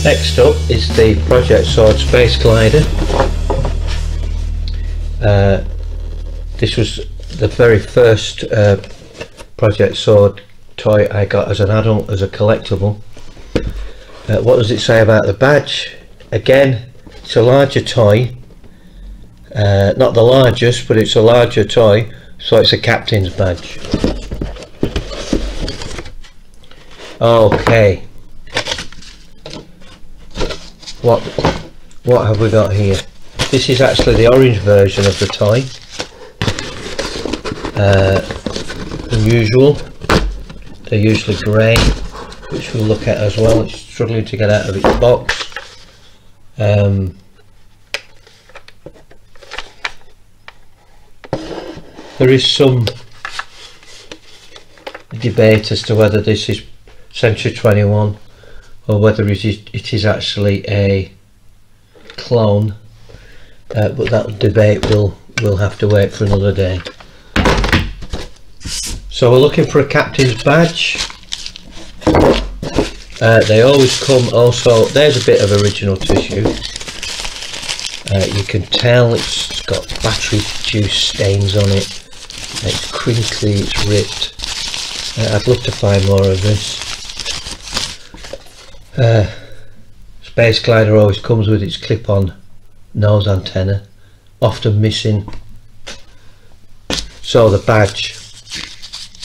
Next up is the Project S.W.O.R.D Space Glider. This was the very first Project S.W.O.R.D toy I got as an adult, as a collectible. What does it say about the badge? Again, it's a larger toy, not the largest, but it's a larger toy, so it's a captain's badge. Okay, what have we got here? This is actually the orange version of the toy. Unusual. They're usually grey, which we'll look at as well. It's struggling to get out of its box. There is some debate as to whether this is Century 21 or whether it is actually a clone, but that debate we'll have to wait for another day. So we're looking for a captain's badge. They always come also, there's a bit of original tissue. You can tell it's got battery juice stains on it. It's crinkly, it's ripped. I'd love to find more of this. Space Glider always comes with its clip-on nose antenna, often missing. So the badge,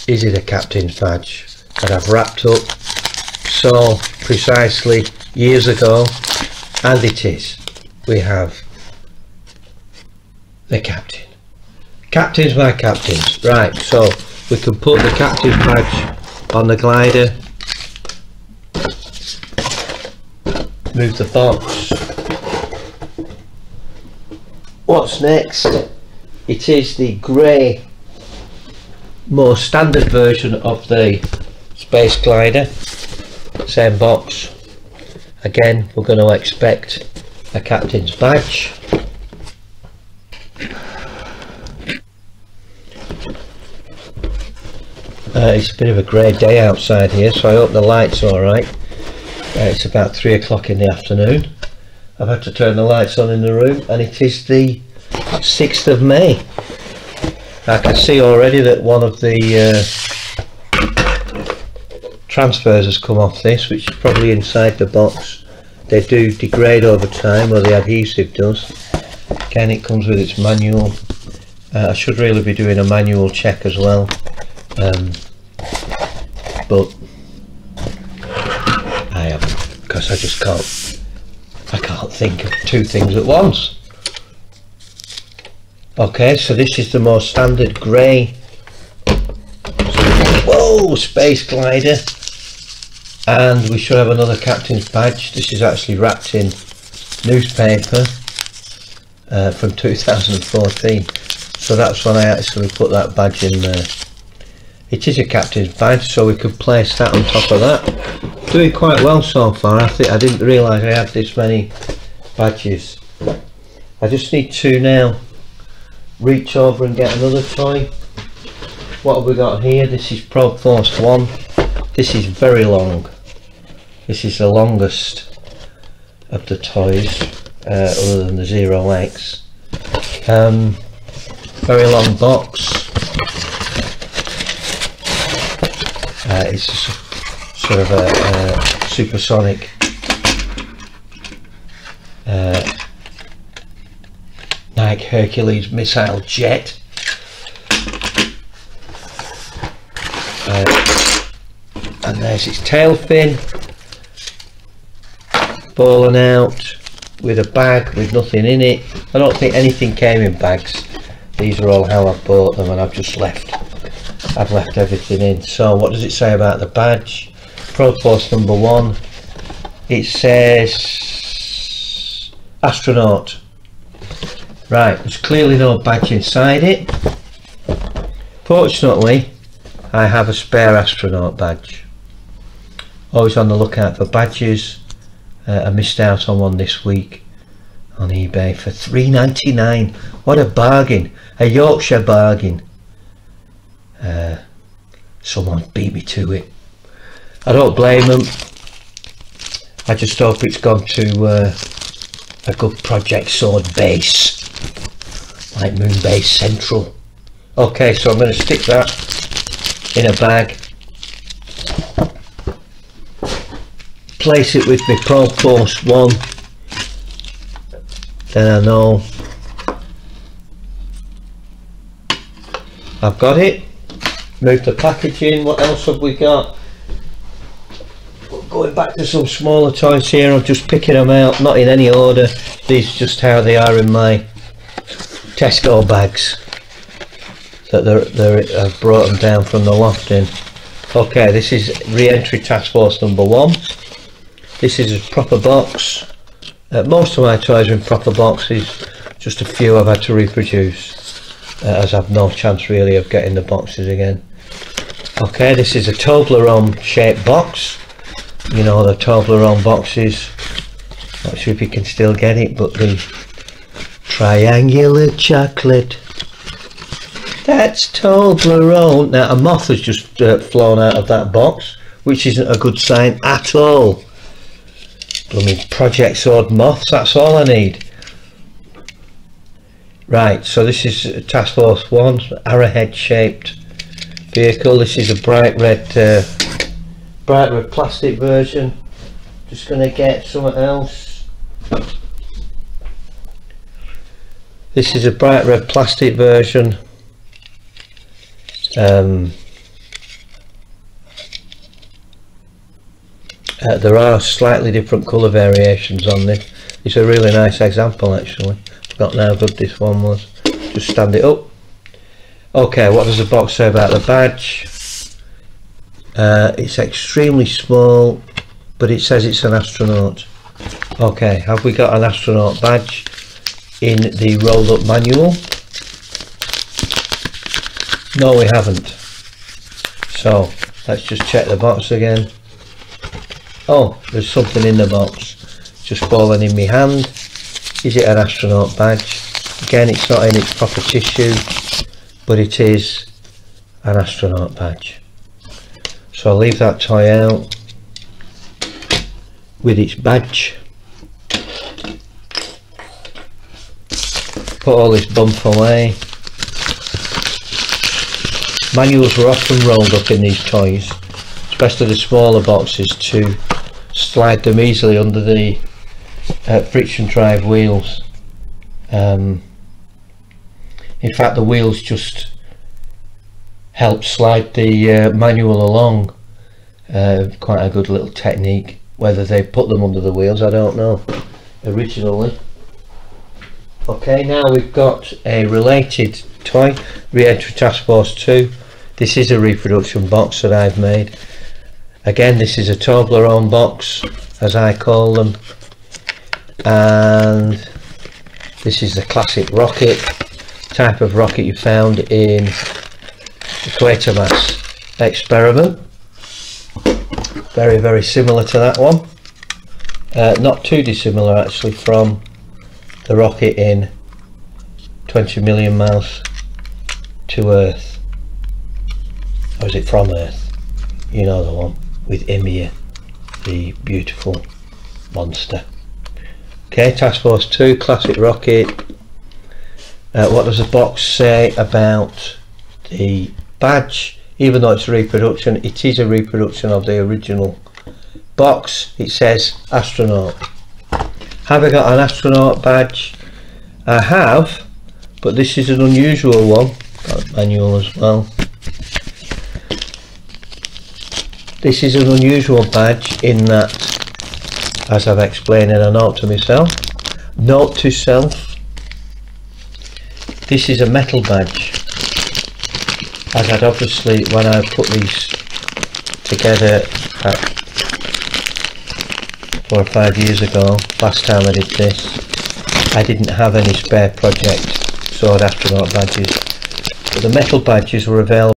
is it a captain's badge that I've wrapped up so precisely years ago? And it is. We have the captain. Captains my captains. Right, so we can put the captain's badge on the glider, move the box. What's next? It is the grey, more standard version of the Space Glider. Same box. Again, we're going to expect a captain's badge. It's a bit of a grey day outside here, so I hope the light's alright. It's about 3 o'clock in the afternoon. I've had to turn the lights on in the room, and it is the 6th of May. I can see already that one of the transfers has come off this, which is probably inside the box. They do degrade over time, or the adhesive does. Again, it comes with its manual. I should really be doing a manual check as well, but I haven't, because I just can't think of two things at once. Okay, so this is the more standard grey, whoa, Space Glider, and we should have another captain's badge. This is actually wrapped in newspaper from 2014, so that's when I actually put that badge in there. It is a captain's badge, so we could place that on top of that. Doing quite well so far. I think I didn't realise I had this many badges. I just need to now reach over and get another toy. What have we got here? This is Pro Force 1. This is very long. This is the longest of the toys, other than the Zero X. Very long box. It's sort of a supersonic Nike Hercules missile jet. And there's its tail fin, balling out with a bag with nothing in it. I don't think anything came in bags. These are all how I've bought them, and I've left everything in. So what does it say about the badge? Pro Force number 1. It says astronaut. Right, there's clearly no badge inside it. Fortunately, I have a spare astronaut badge. Always on the lookout for badges. I missed out on one this week on eBay for £3.99. What a bargain, a Yorkshire bargain. Someone beat me to it. I don't blame them. I just hope it's gone to a good Project S.W.O.R.D base, like Moonbase Central. Okay, so I'm going to stick that in a bag, place it with my Pro Post 1, then I know I've got it. Move the packaging. What else have we got? Going back to some smaller toys here, I'm just picking them out, not in any order. These are just how they are in my Tesco bags that I've brought them down from the loft in. Okay, this is re-entry task force number 1. This is a proper box. Most of my toys are in proper boxes, just a few I've had to reproduce, as I've no chance really of getting the boxes again. Okay, this is a Toblerone shaped box. You know, the Toblerone boxes, not sure if you can still get it, but the triangular chocolate, that's Toblerone. Now a moth has just flown out of that box, which isn't a good sign at all. Blooming Project S.W.O.R.D moths, that's all I need. Right, so this is Task Force 1, arrowhead shaped vehicle. This is a bright red plastic version. Just going to get something else. This is a bright red plastic version. There are slightly different colour variations on this. It's a really nice example actually. Forgotten how good this one was. Just stand it up. Okay, what does the box say about the badge? It's extremely small, but it says it's an astronaut. Okay, have we got an astronaut badge in the rolled up manual? No, we haven't. So let's just check the box again. Oh, there's something in the box, just fallen in my hand. Is it an astronaut badge? Again, it's not in its proper tissue, but it is an astronaut badge. So I'll leave that toy out with its badge. Put all this bump away. Manuals were often rolled up in these toys, especially the smaller boxes, to slide them easily under the friction drive wheels. In fact, the wheels just help slide the manual along. Quite a good little technique. Whether they put them under the wheels, I don't know, originally. Okay, now we've got a related toy, Re-Entry Task Force 2. This is a reproduction box that I've made. Again, this is a Toblerone box, as I call them, and this is the classic rocket, type of rocket you found in the Quatermass experiment. Very, very similar to that one. Not too dissimilar actually from the rocket in 20 million miles to Earth. Or is it from Earth? You know the one with Ymir, the beautiful monster. Okay, Task Force 2, classic rocket. What does the box say about the badge? Even though it's a reproduction, it is a reproduction of the original box. It says astronaut. Have I got an astronaut badge? I have, but this is an unusual one. Got a manual as well. This is an unusual badge in that, as I've explained in a note to myself, note to self, this is a metal badge, as I'd obviously, when I put these together 4 or 5 years ago, last time I did this, I didn't have any spare Project S.W.O.R.D astronaut badges, but the metal badges were available